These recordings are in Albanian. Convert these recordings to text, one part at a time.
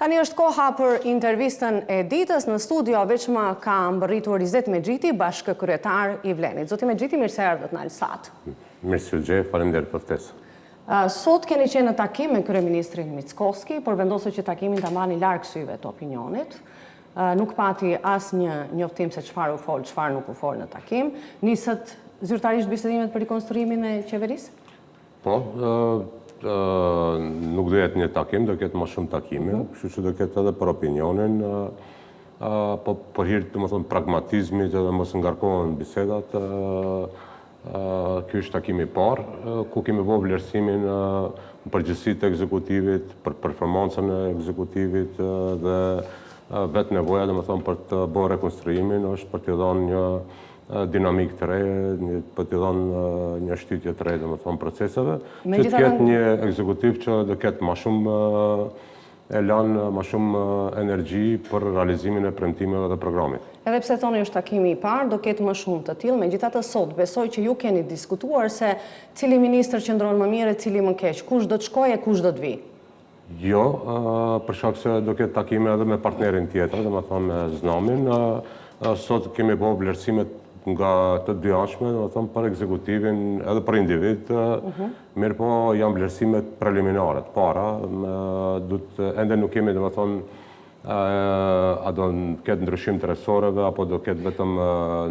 Tani është koha për intervistën e ditës. Në studio veçma ka mbërritur Izet Mexhiti, bashkëkryetar i Vlenit. Zoti Mexhiti, mirë se erdhët në Alsat. Mirë se u gjej, faleminderit për ftesën. Sot keni qenë në takim me kryeministrin Mickovski, por vendosë që takimin ta mbani larg syve të opinionit. Nuk pati asnjë njoftim se çfarë u fol, çfarë nuk u fol në takim. Nisët zyrtarisht bisedimet për rikonstruimin e qeverisë? Po, nuk do jetë një takim, do ketë më shumë takime, kështu që do ketë edhe për opinionin, po për hir të pragmatizmit edhe mos ngarkohen bisedat. Ky është takimi i parë, ku kemi bërë vlerësimin në përgjegjësi të ekzekutivit, për performancën e ekzekutivit dhe vetë nevoja, domethënë, për të bërë rekonstruimin është për të dhënë një dinamik të re, për të dhënë një shtytje të re, domethënë, proceseve, që të ketë një ekzekutiv që do ketë më shumë elan, më shumë energji për realizimin e premtimeve dhe programit. Edhe pse thoni është takimi i parë, do ketë më shumë të tillë, megjithatë sot besoj që ju keni diskutuar se cili ministër qëndron më mirë e cili më keq, kush do të shkojë e kush do të vijë. Jo, për shkak se do ketë takime edhe me partnerin tjetër, domethënë me Znamin. Sot kemi bërë vlerësimet nga të dy anshme, domethënë për ekzekutivin edhe për individ, mirë po janë vlerësimet preliminare të para, ende nuk kemi, domethënë, a do ketë ndryshim të resoreve apo do ketë vetëm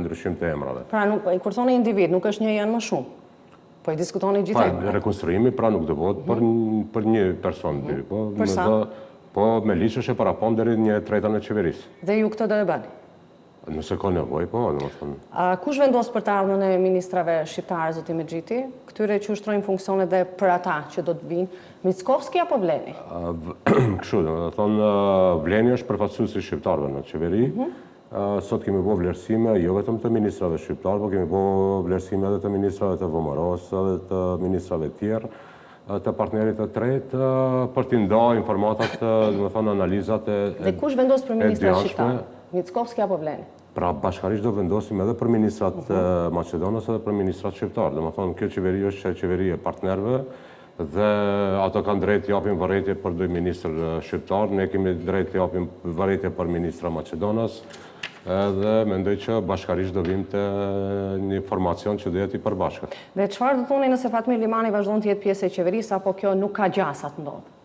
ndryshim të emrave. Pra, kur thoni individ, nuk është një janë më shumë? Po i diskutoni gjithë emra? Rekonstruimi pra nuk do bëhet për një person. Për sa? Po me liqë është e parapon deri 1/3 e qeverisë. Dhe ju këtë do e bëni? Nëse ka nevojë, po, domethënë. Kush vendos për të ardhmën e ministrave shqiptarë, zoti Mexhiti? Këtyre që ushtrojnë funksionet dhe për ata që do të vinë, Mickovski apo Vleni? Kështu, domethënë, Vleni është përfaqësuesi shqiptarëve në qeveri. Sot kemi bërë vlerësime, jo vetëm të ministrave shqiptarë, po kemi bërë vlerësime edhe të ministrave të VMRO-s, edhe të ministrave tjerë, të partnerit të tretë, për t'i ndarë informatat, domethënë, analizat e Dhe kush vendos për ministrat shqiptarë? Mickovski apo Vleni? Pra, bashkarisht do vendosim edhe për ministrat Maqedonës edhe për ministrat shqiptarë. Domethënë, kjo qeveri është qeveri e partnerëve dhe ato kanë drejt të japin vërejtje për dy ministër shqiptarë, ne kemi drejt të japim vërejtje për ministra Maqedonës, edhe mendoj që bashkarisht do vim të një formacion që do jetë i përbashkët. Dhe çfarë do thoni nëse Fatmir Limani vazhdon të jetë pjesë e qeverisë apo kjo nuk ka gjasa të ndodhë?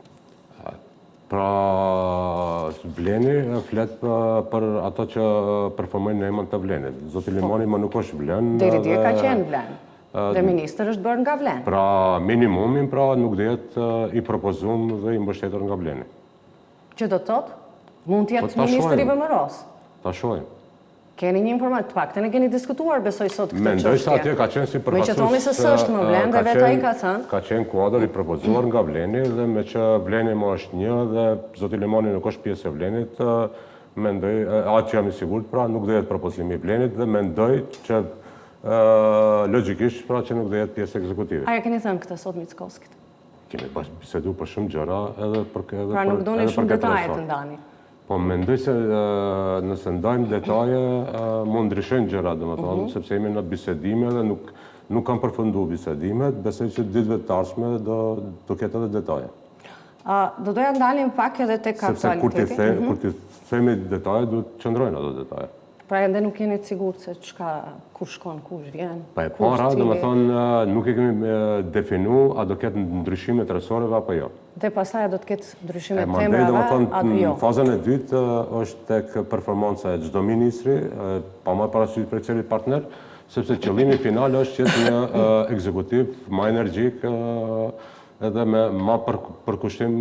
Pra, Vleni flet për ato që performojnë në emën të Vlenit. Zoti Limani më nuk është Vlen. Deri dje ka qenë Vlen. Dhe ministër është bërë nga Vlen. Pra, minimumin pra nuk do jetë i propozum dhe i mbështetur nga Vleni. Që do të thotë? Mund të jetë ministër i VMRO-s? Ta shohim. Keni një informatë, të paktën e keni diskutuar, besoj sot këtë çështje. Mendoj se atje ka qenë si përfaqësues. Me që thoni se s'është më Vlen dhe vetë ai ka thënë. Ka qenë kuadër i propozuar nga Vleni dhe me që Vleni më është një dhe zoti Limani nuk është pjesë e Vlenit, mendoj, atë që jam i sigurt, pra nuk do jetë propozimi i Vlenit dhe mendoj që logjikisht pra që nuk do jetë pjesë ekzekutive. A ja keni thënë këtë sot Mickovskit? Kemi biseduar për shumë gjëra edhe për këtë. Pra nuk doni shumë detaje të ndani. Po mendoj se nëse ndajmë detaje, mund ndryshojnë gjëra, domethënë, sepse jemi në bisedime dhe nuk kam përfunduar bisedimet, besoj që ditëve të ardhshme do ketë edhe detaje. Do doja ndalim pak edhe tek aktualiteti. Sepse kur ti themi detaje, duhet të qëndrojnë ato detaje. Pra ende nuk jeni të sigurt se kush shkon, kush vjen. Pa e para, domethënë, nuk e kemi definu a do ketë ndryshime të resoreve apo jo. Dhe pastaj do të ketë ndryshime të Mandej, emrave domethënë, apo jo. në fazën e dytë është tek performanca e çdo ministri, pa marrë parasysh për cilit partner, sepse qëllimi final është që jetë një ekzekutiv më energjik edhe me më përkushtim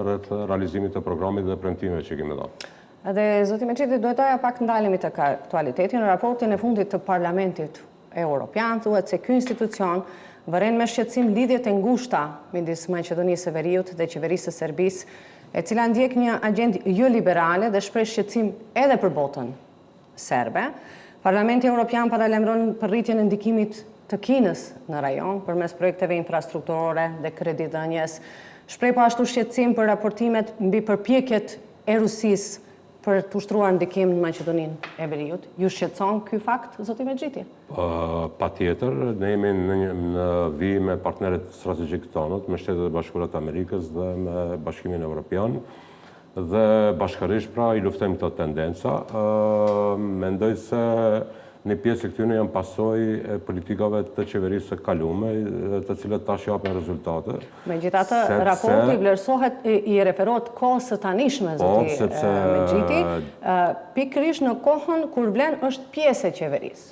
rreth realizimit të programit dhe premtimeve që kemi dhënë. Edhe zoti Mexhiti, do doja pak ndalemi tek aktualiteti. Në raportin e fundit të Parlamentit Evropian thuhet se ky institucion vëren me shqetësim lidhjet e ngushta midis Maqedonisë së Veriut dhe qeverisë së Serbisë, e cila ndjek një agjendë jo liberale dhe shpreh shqetësim edhe për botën serbe. Parlamenti Evropian paralajmëron për rritjen e ndikimit të Kinës në rajon përmes projekteve infrastrukturore dhe kreditdhënies. Shpreh po ashtu shqetësim për raportimet mbi përpjekjet e Rusisë për të ushtruar ndikim në Maqedoninë e Veriut. Ju shqetëson ky fakt, zoti Mexhiti? Patjetër, ne jemi në vijim me partnerët strategjik tonë, me Shtetet e Bashkuara të Amerikës dhe me Bashkimin Evropian. dhe bashkërisht pra i luftojmë këto tendenca. Mendoj se një pjesë e këtyne janë pasojë e politikave të qeverisë së kalume, të cilët tash japin rezultate. Megjithatë, raporti vlerësohet i referohet kohës së tanishme, zoti Mexhiti, pikërisht në kohën kur vlen është pjesë e qeverisë.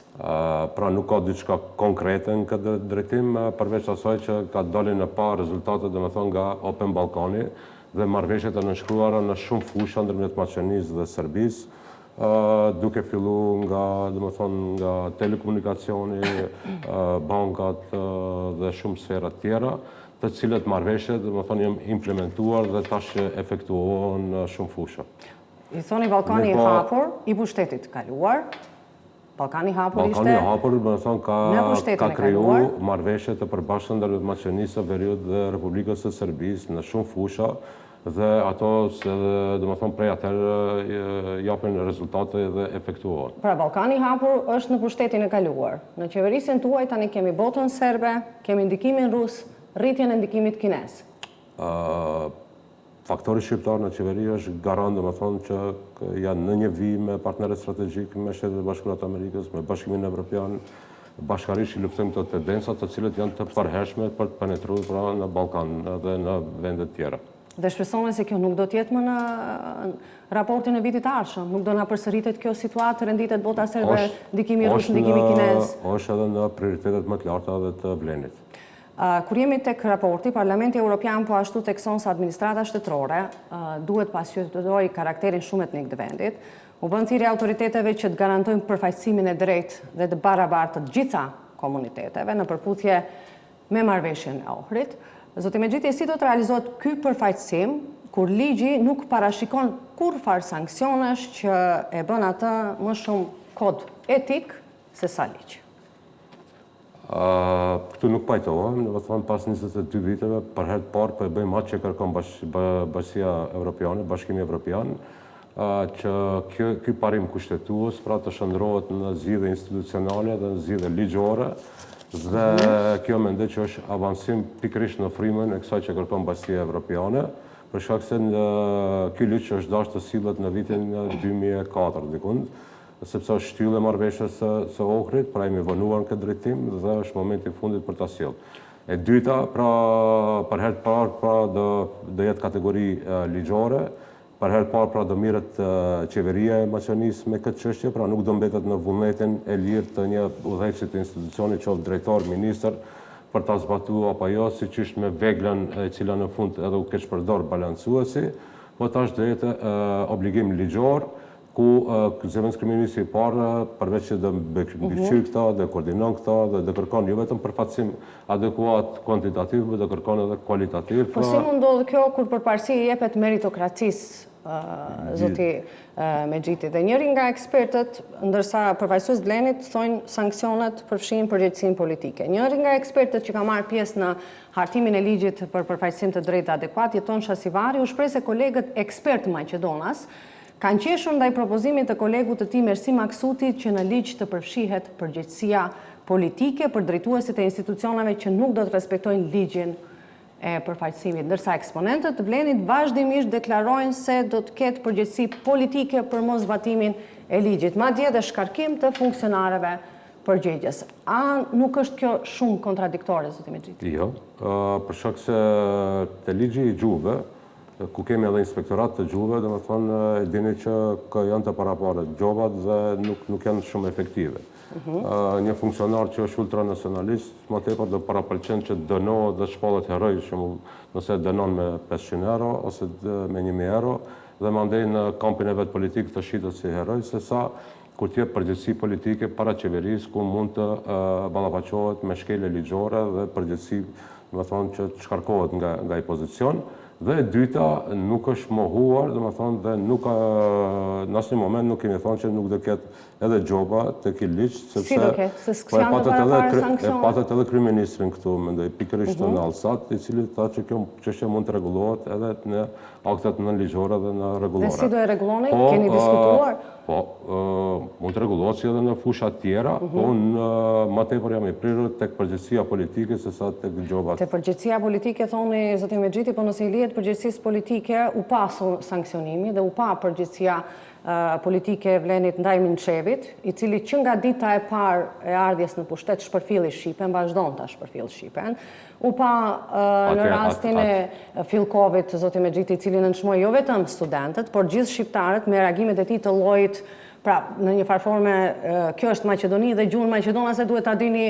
Pra nuk ka diçka konkrete në këtë drejtim, përveç asaj që ka dalin në pa rezultate domethënë nga Open Ballkani dhe marrëveshjet e nënshkruara në shumë fusha ndërmjet Maqedonisë dhe Serbisë, duke fillu nga telekomunikacioni, bankat dhe shumë sfera tjera, të cilët marrëveshjet janë implementuar dhe tash efektuohen në shumë fusha. I thoni Ballkani i hapur i pushtetit kaluar. Ballkani i hapur ishte Ballkani i hapur ka kriju marrëveshje të përbashkëta ndërmjet Maqedonisë së Veriut dhe Republikës së Serbisë në shumë fusha, dhe ato prej atëherë japin rezultate dhe efektuohen. Pra, Ballkani i hapur është në pushtetin e kaluar. Në qeverisjen tuaj tani kemi botën serbe, kemi ndikimin rus, rritjen e ndikimit kines. Faktori shqiptar në qeveri është garant që janë në një vijim me partnerët strategjik me Shtetet e Bashkuara të Amerikës, me Bashkimin Evropian, bashkërisht i luftojmë këto tendenca të cilët janë të përhershme për të penetruar pra në Ballkan dhe në vende tjera. Dhe shpresojmë se kjo nuk do t'jetë më në raportin e vitit ardhshëm, nuk do na përsëritet kjo situatë, renditet bota serbe, ndikimi rus, ndikimi kinez. Është edhe në prioritetet më të larta dhe të vlenit. Kur jemi tek raporti, Parlamenti Evropian po ashtu tekson se administrata shtetërore duhet pasqyrtoj karakterin shumë etnik të vendit. U bën thirrje autoriteteve që të garantojnë përfaqësimin e drejtë dhe të barabartë të gjitha komuniteteve në përputhje me marrëveshjen e Ohrit. Zoti Mexhiti, si do të realizohet ky përfaqësim kur ligji nuk parashikon kurrfarë sanksionesh që e bën atë më shumë kod etik se sa ligj? Këtu nuk pajtohem, pas 22 viteve, për herë të parë po e bëjmë atë që kërkon Bashkia Evropiane, Bashkimi Evropian, që ky parim kushtetues pra të shndrohet në zgjidhje institucionale dhe në zgjidhje ligjore, dhe kjo mendoj që është avancim pikërisht në frymën e kësaj që kërkon Bashkia Evropiane, për shkak se ky ligj është dashur të sillet në vitin 2004 dikund, sepse është shtyllë e marrëveshjes së Ohrit, pra jemi vonuar në këtë drejtim dhe është momenti i fundit për ta sjellë. E dyta, pra për herë të parë pra do jetë kategori ligjore, për herë të parë pra do mirret qeveria e Maqedonisë me këtë çështje, pra nuk do mbetet në vullnetin e lirë të një udhëheqësi të institucionit, qoftë drejtor, ministër, për ta zbatuar apo jo, siç ishte me veglën e cila në fund edhe u keq përdor balancuesi, po tash do jetë obligim ligjor, ku zëvendës kryeministri i parë, përveç që do mbikëqyr këta, do koordinon këta, dhe do kërkon jo vetëm përfaqësim adekuat kuantitativ, por do kërkon edhe kualitativ. Po si mund ndodh kjo kur përparësi i jepet meritokracisë, zoti Mexhiti? Dhe njëri nga ekspertët, ndërsa përfaqësues vlenit thonë sanksionet përfshin përgjegjësinë politike. Njëri nga ekspertët që ka marrë pjesë në hartimin e ligjit për përfaqësim të drejtë adekuat, Jeton Shasivari, u shpreh se kolegët ekspertë maqedonas kanë qeshur ndaj propozimit të kolegut të tij Mersi Maksutit që në ligj të përfshihet përgjegjësia politike për drejtuesit e institucioneve që nuk do të respektojnë ligjin e përfaqësimit, ndërsa eksponentët të vlenit vazhdimisht deklarojnë se do të ketë përgjegjësi politike për moszbatimin e ligjit, madje edhe shkarkim të funksionarëve përgjegjës. A nuk është kjo shumë kontradiktore, zoti Mexhiti? Jo, për shkak se te ligji i gjuhëve, ku kemi edhe inspektorat të gjuhëve, domethënë e dini që janë të paraparë gjobat dhe nuk janë shumë efektive. Një funksionar që është ultranacionalist, më tepër do parapëlqen që dënohet dhe shpallet heroj, nëse dënon me 500 euro ose me 1000 euro, dhe mandej në kampin e vet politik të shitet si heroj, sesa kur t'jep përgjegjësi politike para qeverisë, ku mund të ballafaqohet me shkelje ligjore dhe përgjegjësi, domethënë që të shkarkohet nga ai pozicion. Dhe e dyta, nuk është mohuar, domethënë, dhe nuk në asnjë moment nuk kemi thënë që nuk do ketë edhe gjoba të ky ligj, sepse si do ketë, se s'janë të paraparë sankcione. Patet edhe kryeministrin këtu, mendoj, pikërisht në Allsat, i cili tha që kjo çështje mund të rregullohet edhe në aktet nënligjore dhe në rregullore. Dhe si do e rregulloni? Keni diskutuar? Po, mund të rregullohet si edhe në fusha tjera, po më tepër jam i prirur tek përgjegjësia politike sesa tek gjobat. Te përgjegjësia politike thoni zoti Mexhiti, po nëse i lihet Komitetit Përgjegjësisë Politike u pa sankcionimi dhe u pa përgjegjësia politike e Vlenit ndaj Minçevit, i cili që nga dita e parë e ardhjes në pushtet shpërfilli Shqipen, vazhdon ta shpërfill Shqipen. U pa në rastin e Fillkovit, zoti Mexhiti, i cili nënçmoi jo vetëm studentët, por gjithë shqiptarët me reagimet e tij të llojit. Pra, në një farforme, kjo është Maqedoni dhe gjuhën maqedonase duhet ta dini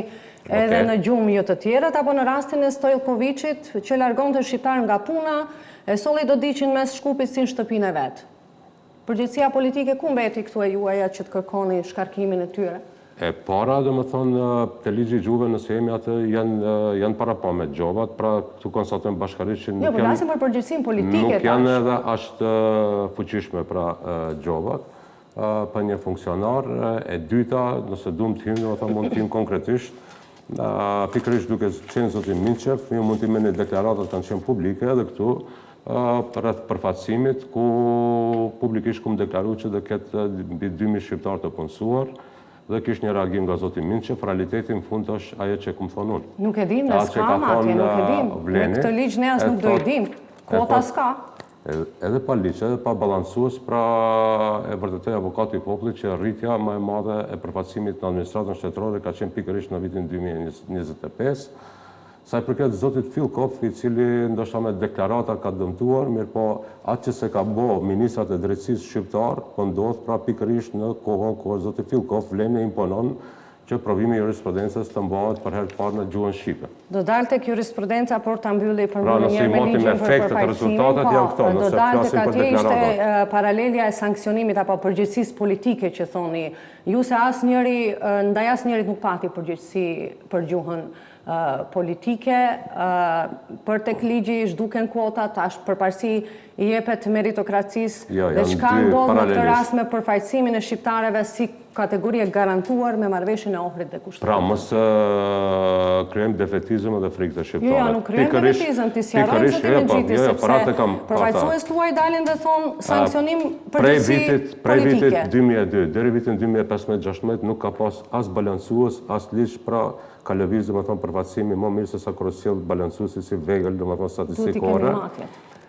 edhe në gjuhë jo të tjerët, apo në rastin e Stojlkoviçit, që largonte shqiptarë nga puna, e solli do diqin mes Shkupit si në shtëpinë e vet. Përgjegjësia politike ku mbeti këtu e juaja që të kërkoni shkarkimin e tyre? E para, dhe më thonë, të ligji gjuhëve nëse jemi atë janë para pa me gjobat, pra këtu konstatojmë bashkërisht që nuk janë për përgjegjësinë politike. Nuk janë edhe ashtë fuqishme pra gjobat për një funksionar. E dyta, nëse duhem të hym, mund të hym konkretisht, pikërisht duke qenë zoti Minçev, ju mund të me një deklaratat kanë qenë publike edhe këtu, rreth përfaqësimit, ku publikisht kum deklaru që do ketë mbi 2000 shqiptarë të punësuar, dhe kish një reagim nga zoti Minçev, realiteti në fund është ajo që kum thonë unë. Nuk e dim, ne s'kam atje, nuk e dim. Me këtë ligj ne as nuk do i dim. Kvota s'ka. Edhe pa ligj, edhe pa balancues, pra e vërtetoi avokati i popullit që rritja më e madhe e përfaqësimit në administratën shtetërore ka qenë pikërisht në vitin 2025. Sa i përket zotit Fillkov, i cili ndoshta me deklarata ka dëmtuar, mirë po atë që se ka bo ministrat e drejtësisë shqiptar, po ndodh pra pikërisht në kohën kur zoti Fillkov vlen e imponon që provimi i jurisprudencës të mbahet për herë të parë në gjuhën shqipe. Do dalë tek jurisprudenca, por ta mbylli për një herë me ligjin për përfaqësimin. Do dalë tek atje ishte paralelja e sankcionimit apo përgjegjësisë politike që thoni ju, se asnjëri ndaj asnjërit nuk pati përgjegjësi për gjuhën politike, për tek ligji zhduken kuota, tash përparësi i jepet meritokracisë, dhe çka ndodh në këtë rast me përfaqësimin e shqiptarëve si kategori e garantuar me marrëveshjen e Ohrit dhe kushtetit. Pra, mos krijojmë defetizëm dhe frikë të shqiptarëve. Jo, nuk krijojmë defetizëm, ti sqaroj se ti Mexhiti, sepse përfaqësues tuaj dalin dhe thonë sankcionim përgjegjësi politike. Prej vitit 2002 deri vitin 2015-16 nuk ka pas as balancues, as ligj, pra ka lëvizë, domethënë, përfaqësimi më mirë se sa kur sjell balancuesi si vegël, domethënë statistikore.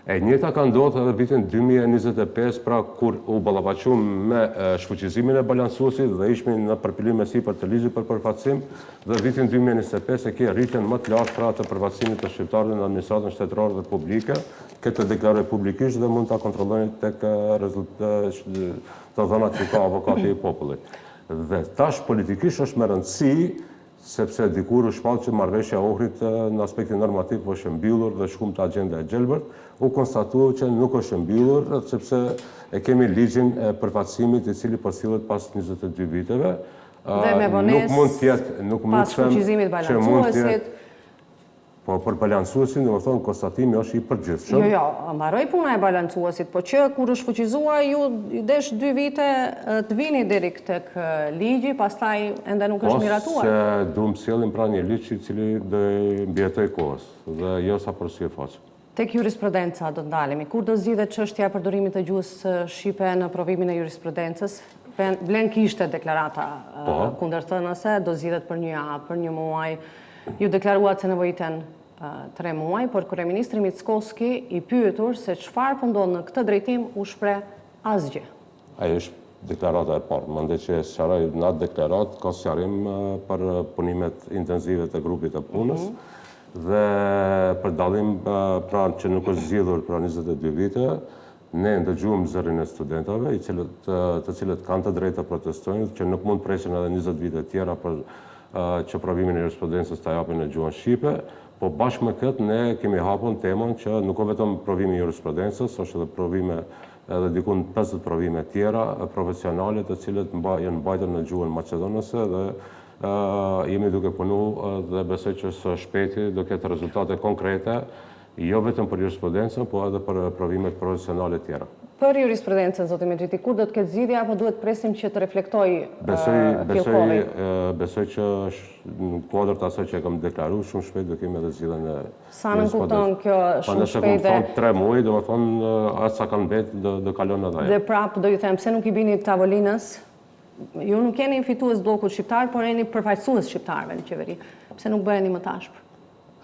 E njëjta ka ndodhur edhe vitin 2025, pra kur u ballafaqu me shfuqizimin e balancuesit dhe ishmi në përpilim sipër të ligjit për përfaqësim, dhe vitin 2025 e ke rritjen më të lartë pra të përfaqësimit të shqiptarëve në administratën shtetërore dhe publike, këtë deklaroj publikisht dhe mund ta kontrolloni tek të dhënat që ka avokati i popullit. Dhe tash politikisht është me rëndësi, sepse dikur u shpall që marrëveshja e Ohrit në aspektin normativ është mbyllur dhe shkum të agjenda e Gjelbert, u konstatuar që nuk është mbyllur, sepse e kemi ligjin e përfaqësimit i cili përcillet pas 22 viteve. Dhe me vonesë pas fuqizimit balancuesit. Po për balancuesin, domethënë, konstatimi është i përgjithshëm. Jo, mbaroi puna e balancuesit, po që kur është fuqizuar ju desh 2 vite të vini deri tek ligji, pastaj ende nuk është miratuar. Se duam sjellim pra një ligj i cili do mbijetoj kohës dhe jo sa për sy e faqe. Tek jurisprudenca do të ndalemi. Kur do zgjidhet çështja e përdorimit të gjuhës shqipe në provimin e jurisprudencës? Vlen kishte deklarata kundërthënëse, do zgjidhet për një javë, për një muaj. Ju deklaruat se nevojiten 3 muaj, por kryeministri Mickoski i pyetur se çfarë po ndodh në këtë drejtim u shpreh asgjë. Ajo është deklarata e parë. Mendoj që sqaroj në atë deklaratë ka sqarim për punimet intensive të grupit të punës dhe për dallim pra që nuk është zgjidhur pra 22 vite, ne ndëgjuam zërin e studentëve, të cilët kanë të drejtë të protestojnë, që nuk mund presin edhe 20 vite tjera për që provimin e jurisprudencës ta japin në gjuhën shqipe, po bashkë me këtë ne kemi hapur temën që nuk o vetëm provimi i jurisprudencës, është edhe provime edhe dikun 50 provime tjera profesionale të cilët janë mbajtur në gjuhën maqedonase dhe jemi duke punu dhe besoj që së shpejti do ketë rezultate konkrete, jo vetëm për jurisprudencën, po edhe për provimet profesionale tjera. Për jurisprudencën, zoti Mexhiti, kur do të ketë zgjidhja apo duhet presim që të reflektoj Fillkovi? Besoj që në kuadër të asaj që e kam deklaruar, shumë shpejt do kemi edhe zgjidhjen e jurisprudencës. Sa në kupton kjo shumë shpejt? Nëse kam 3 muaj, domethënë as sa kanë mbetë do kalon edhe ajo. Dhe prapë do ju them, pse nuk i bini tavolinës? Ju nuk jeni fitues bllokut shqiptar, por jeni përfaqësues shqiptarëve në qeveri. Pse nuk bëheni më tashmë?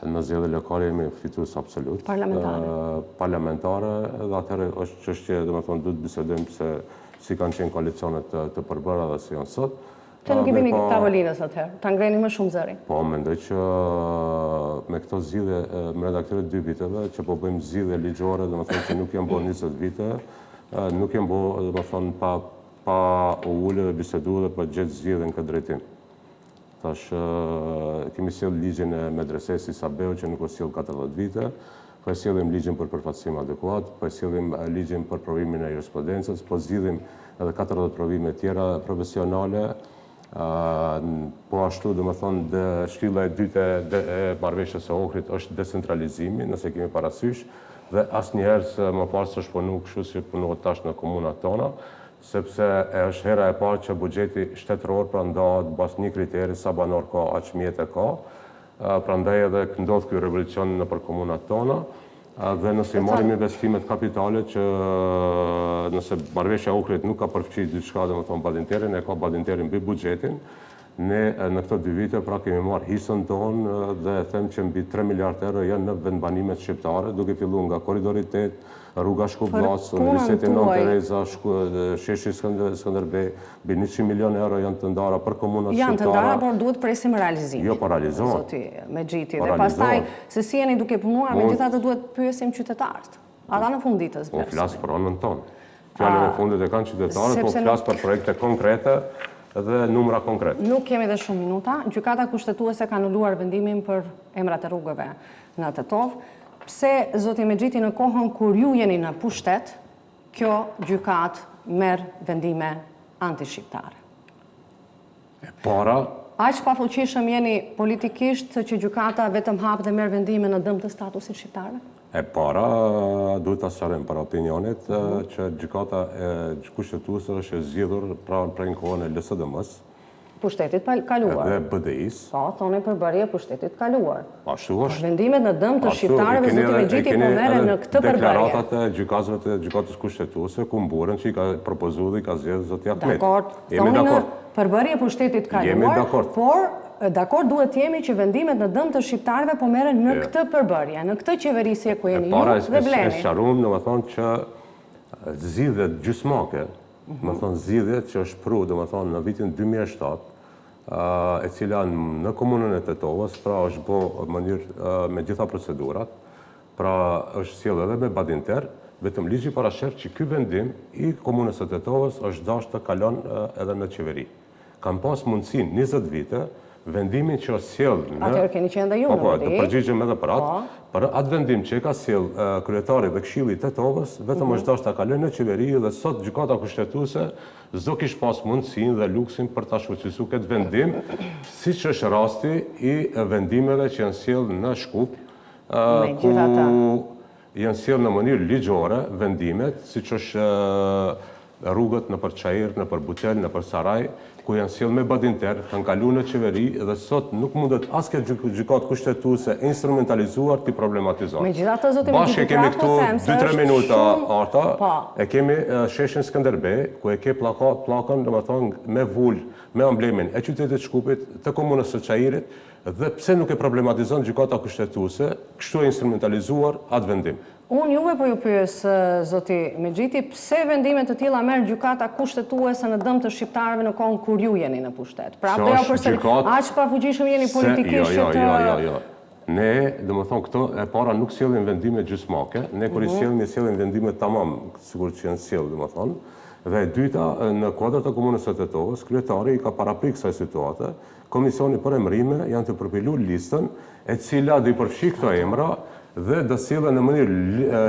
Në zgjedhje lokale jemi fitues absolut. Parlamentare, dhe atëherë është çështje, domethënë duhet bisedojmë se si kanë qenë koalicionet të përbëra dhe si janë sot. Që nuk i bini tavolinës atëherë, ta ngreni më shumë zërin. Po, mendoj që me këto zgjidhje, me redaktorët 2 viteve, që po bëjmë zgjidhje ligjore, domethënë që nuk janë bërë 20 vite, nuk janë bërë, domethënë pa u ulë dhe biseduar dhe pa gjetë zgjidhje në këtë drejtim. Tash kemi sjell ligjin e medreses Isabeu që nuk o sjell 40 vite, po e sjellim ligjin për përfaqësim adekuat, po e sjellim ligjin për provimin e jurisprudencës, po zgjidhim edhe 40 provime tjera profesionale. Po ashtu, domethënë, shtylla e dytë e marrëveshjes së Ohrit është decentralizimi, nëse kemi parasysh, dhe asnjëherë më parë s'është punu kështu si punohet tash në komunat tona, sepse është hera e parë që buxheti shtetëror ndahet mbas një kriteri, sa banor ka, aq mjete ka. Prandaj edhe ndodh ky revolucion nëpër komunat tona. Dhe nëse i marrim investimet kapitale, që nëse marrëveshja e Ohrit nuk ka përfshirë diçka, domethënë badinterin, e ka badinterin mbi buxhetin, ne në këto 2 vite pra kemi marrë hisën tonë dhe them që mbi 3 miliardë euro janë në vendbanimet shqiptare, duke filluar nga Korridori 8, rruga Shkup-Vllaç, Universiteti Nën Tereza, sheshi Skënderbej, mbi 100 milionë euro janë të ndara për komunat shqiptare. Janë të ndara, por duhet presim realizimin. Jo, po realizohen. Zoti Mexhiti. Dhe pastaj, se si jeni duke punuar, megjithatë duhet pyesim qytetarët. Ata në fund ditës. Po flas për anën tonë. Fjalën e fundit e kanë qytetarët, po flas për projekte konkrete dhe numra konkret. Nuk kemi dhe shumë minuta. Gjykata kushtetuese ka anuluar vendimin për emrat e rrugëve në Tetov. Pse, zoti Mexhiti, në kohën kur ju jeni në pushtet, kjo gjykat merr vendime anti-shqiptare? Aq pafuqishëm jeni politikisht që gjykata vetëm hap dhe merr vendime në dëm të statusit shqiptarëve? E para, duhet ta sqarojmë para opinionit që gjykata e kushtetuese është e zgjedhur pra prej kohën e LSDM-s, pushtetit kaluar. Dhe BDI-s. Po, thonë përbërje pushtetit kaluar. Ashtu është. Vendimet në dëm të shqiptarëve, zoti Mexhiti, po merren në këtë përbërje. Deklaratat e gjykatëve të gjykatës kushtetuese ku mburen që i ka propozuar dhe i ka zgjedhur zoti Ahmeti. Dakord. Jemi dakord. Përbërje pushtetit kaluar. Jemi dakord. Por dakord duhet jemi që vendimet në dëm të shqiptarëve po merren në këtë përbërje, në këtë qeverisje ku jeni ju dhe Bleni. E sqaruam, domethënë që zgjidhjet gjysmake, domethënë zgjidhjet që është pru, domethënë në vitin 2007, e cila në komunën e Tetovës, pra është bë mënyrë me gjitha procedurat, pra është sjellë edhe me badinter, vetëm ligji parashef që ky vendim i komunës së Tetovës është dashur të kalon edhe në qeveri. Kam pas mundësinë 20 vite vendimin që është sjell në... Atëherë keni qenë dhe ju në vëdi? Po, të përgjigjem edhe për atë vendim që e ka sjell kryetari dhe këshilli i Tetovës, vetëm është dashur ta kalojë në qeveri dhe sot gjykata kushtetuese s'do kish pas mundësinë dhe luksin për ta shfuqisuar këtë vendim, siç është rasti i vendimeve që janë sjell në Shkup, ku janë sjell në mënyrë ligjore vendimet, siç është rrugët në për Çajir, në për Buçel, në për Saraj, ku janë sjell me badinter, kanë kaluar në qeveri dhe sot nuk mundet as këtë gjykatë kushtetuese instrumentalizuar të problematizojë. Megjithatë, zoti Mexhiti, bashkë kemi këtu 2-3 minuta Arta, e kemi sheshin Skënderbej, ku e ke pllakën, domethënë me vul, me emblemin e qytetit Shkupit, të komunës së Çajirit, dhe pse nuk e problematizon gjykata kushtetuese, kështu e instrumentalizuar atë vendim. Unë juve po ju pyes, zoti Mexhiti, pse vendime të tilla merr gjykata kushtetuese në dëm të shqiptarëve në kohën kur ju jeni në pushtet? Pra apo jo përsëri, aq pafuqishëm jeni politikisht që Jo. Ne, domethënë këto e para nuk sjellim vendime gjysmake, ne kur i sjellim vendime tamam, sikur që janë sjell, domethënë. Dhe e dyta, në kuadër të komunës së Tetovës, kryetari i ka paraprik kësaj situate, komisioni për emrime janë të përpiluar listën e cila do i përfshi këto emra dhe do sjellën në mënyrë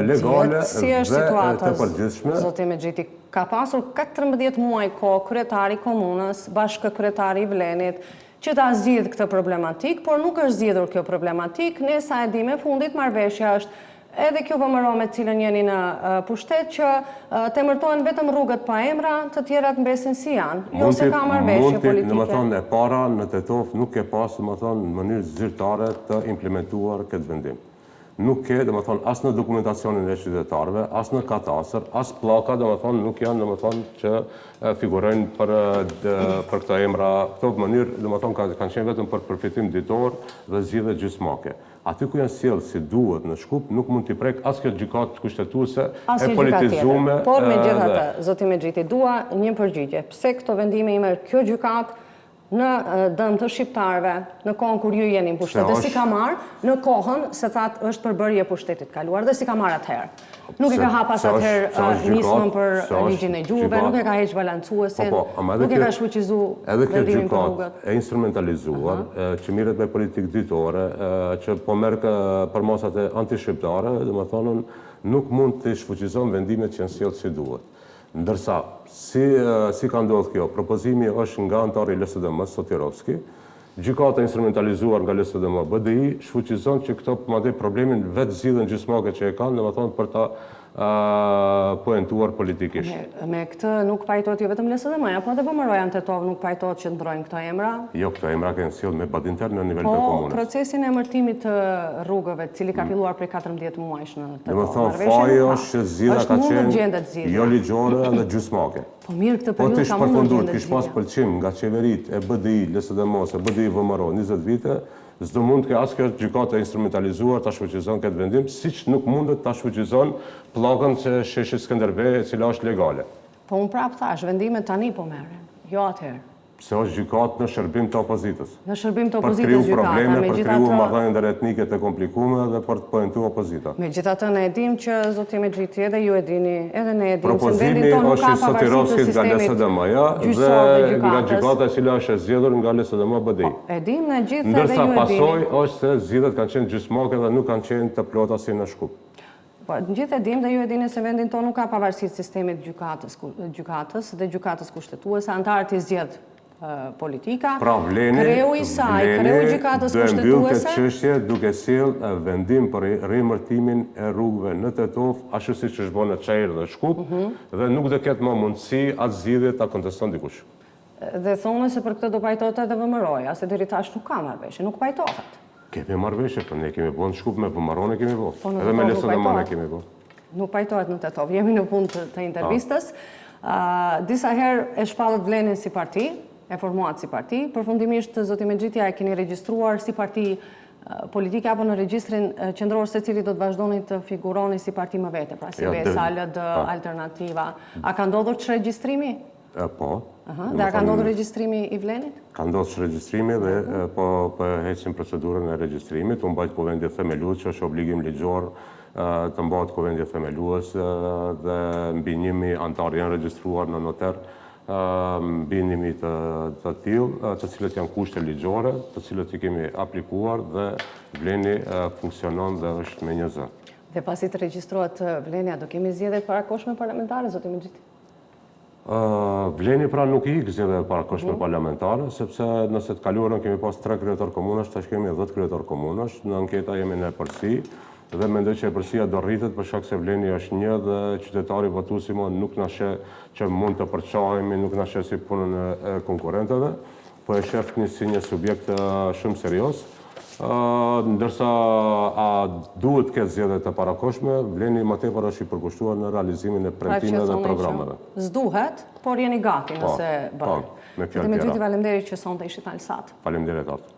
legale dhe të përgjithshme. Zoti Mexhiti, ka pasur 14 muaj kohë kryetari i komunës, bashkëkryetari i Vlenit, që ta zgjidh këtë problematik, por nuk është zgjidhur kjo problematik. Ne sa e di me fundit marrëveshja është edhe kjo VMRO me cilën jeni në pushtet që temërtohen vetëm rrugët pa emra, të tjerat mbesin si janë. Jo se ka marrëveshje politike. Domethënë e para në Tetov nuk e pas domethënë në mënyrë zyrtare të implementuar këtë vendim. Nuk ke, domethënë, as në dokumentacionin e qytetarëve, as në katastër, as pllaka, domethënë, nuk janë, domethënë, që figurojnë për këto emra. Këto mënyrë, domethënë, kanë qenë vetëm për përfitim ditor dhe zgjidhje gjysmake. aty ku janë sjellë si duhet në Shkup, nuk mund t'i prek as kjo gjykatë kushtetuese e politizume. Por megjithatë, zoti Mexhiti, dua një përgjigje. Pse këto vendime i merr kjo gjykatë në dëm të shqiptarëve, në kohën kur ju jeni në pushtet, dhe si ka marrë në kohën se thatë është përbërje pushtetit kaluar, dhe si ka marrë atëherë. Nuk e ka hap as atëherë nismën për ligjin e gjuhëve, nuk e ka heq balancuesin, nuk e ka shfuqizu vendimin për rrugët. E instrumentalizuar, që mirët me politikë ditore, që po merë për masat e antishqiptare, dhe më thonën, nuk mund të shfuqizon vendimet që janë sjellë si duhet. Ndërsa, si ka ndodhë kjo, propozimi është nga antari LSDM, Sotirovski, gjykata instrumentalizuar nga LSDM BDI, shfuqizon që këto madje problemin vetë zgjidhen gjysmake që e kanë, domethënë për ta poentuar politikisht. Me këtë nuk pajtohet jo vetëm LSDM-ja, po edhe VMRO-ja në Tetov nuk pajtohet që ndrojnë këto emra? Jo, këto emra kanë sjellë me padinter në nivel të komunës. Po, procesin e emërtimit të rrugëve, cili ka filluar prej 14 muajsh në Tetov. Domethënë, faji është që zgjidhja ka qenë jo ligjore dhe gjysmake. Po mirë, këtë periudhë ka mundur gjendet zgjidhja. Kish pas pëlqim nga qeverit e BDI, LSDM-ose, BDI VMRO 20 vite, s'do mund që as kjo gjykata instrumentalizuar ta shfuqizon këtë vendim, siç nuk mundet ta shfuqizon pllakën që sheshit Skënderbej, e cila është legale. Po unë prapë thash, vendimet tani po merren, jo atëherë. Se është gjykatë në shërbim të opozitës. Në shërbim të opozitës gjykata. Për kriju probleme, për kriju marrëdhënie ndërretnike të komplikuara dhe për të poentuar opozita. Megjithatë ne e dim që zoti Mexhiti edhe ju e dini, edhe ne e dim se vendin tonë nuk ka pavarësi të sistemit gjyqësor dhe nga gjykata e cila është e zgjedhur nga LSDM BDI. E dim ne gjithë edhe ju e dini. Ndërsa pasojë është se zgjidhjet kanë qenë gjysmake dhe nuk kanë qenë të plota si në Shkup. Po, gjithë e dim dhe ju e dini se vendin tonë nuk ka pavarësi të sistemit gjykatës dhe gjykatës kushtetuese, antarët i zgjedh politika, kreu i saj, kreu i gjykatës kushtetuese. Do e mbyll këtë çështje duke sjellë vendim për riemërtimin e rrugëve në Tetov, ashtu siç është bërë në Çajër dhe Shkup, dhe nuk do ketë më mundësi atë zgjidhje ta konteston dikush. Dhe thonë se për këtë do pajtohet edhe VMRO-ja, se deri tash nuk ka marrëveshje, nuk pajtohet. Kemi marrëveshje, por ne kemi bërë në Shkup me VMRO-n e kemi bërë. Edhe me LSDM-n e kemi bërë. Nuk pajtohet në Tetov, jemi në fund të intervistës. Disa herë e shpallët Vlenin si parti, e formuat si parti. Përfundimisht, zoti Mexhitja e keni regjistruar si parti politike apo në regjistrin qendror se cili do të vazhdoni të figuroni si parti më vete, pra si BESA, LD, Alternativa. A ka ndodhur çregjistrimi? Po. Dhe a ka ndodhur regjistrimi i Vlenit? Ka ndodhur regjistrimi dhe po heqim procedurën e regjistrimit, u mbajt kuvendje themelues që është obligim ligjor të mbahet kuvendje themelues dhe mbinimi antar janë regjistruar në noter mbinimi të tillë, të cilët janë kushte ligjore, të cilët i kemi aplikuar dhe Vleni funksionon dhe është me një zë. Dhe pasi të regjistrohet Vlenia, do kemi zgjedhjet parakoshme parlamentare, zoti Mexhiti? Vleni pra nuk i zgjedhjet parakoshme parlamentare, sepse nëse të kaluarën kemi pas 3 kryetar komunash, tash kemi 10 kryetar komunash, në anketa jemi në përsi, dhe mendoj që e përsia do rritet për shkak se Vleni është një dhe qytetari votuesi nuk na sheh që mund të përçahemi, nuk na sheh si punën e konkurrentëve, po e shef si një subjekt shumë serioz. Ndërsa a duhet këtë zgjedhje të parakoshme, Vleni më tepër është i përkushtuar në realizimin e premtimeve dhe programeve. S'duhet, por jeni gati nëse bëhet. Me fjalë tjera. Mexhiti, faleminderit që sonte ishit në Alsat. Faleminderit.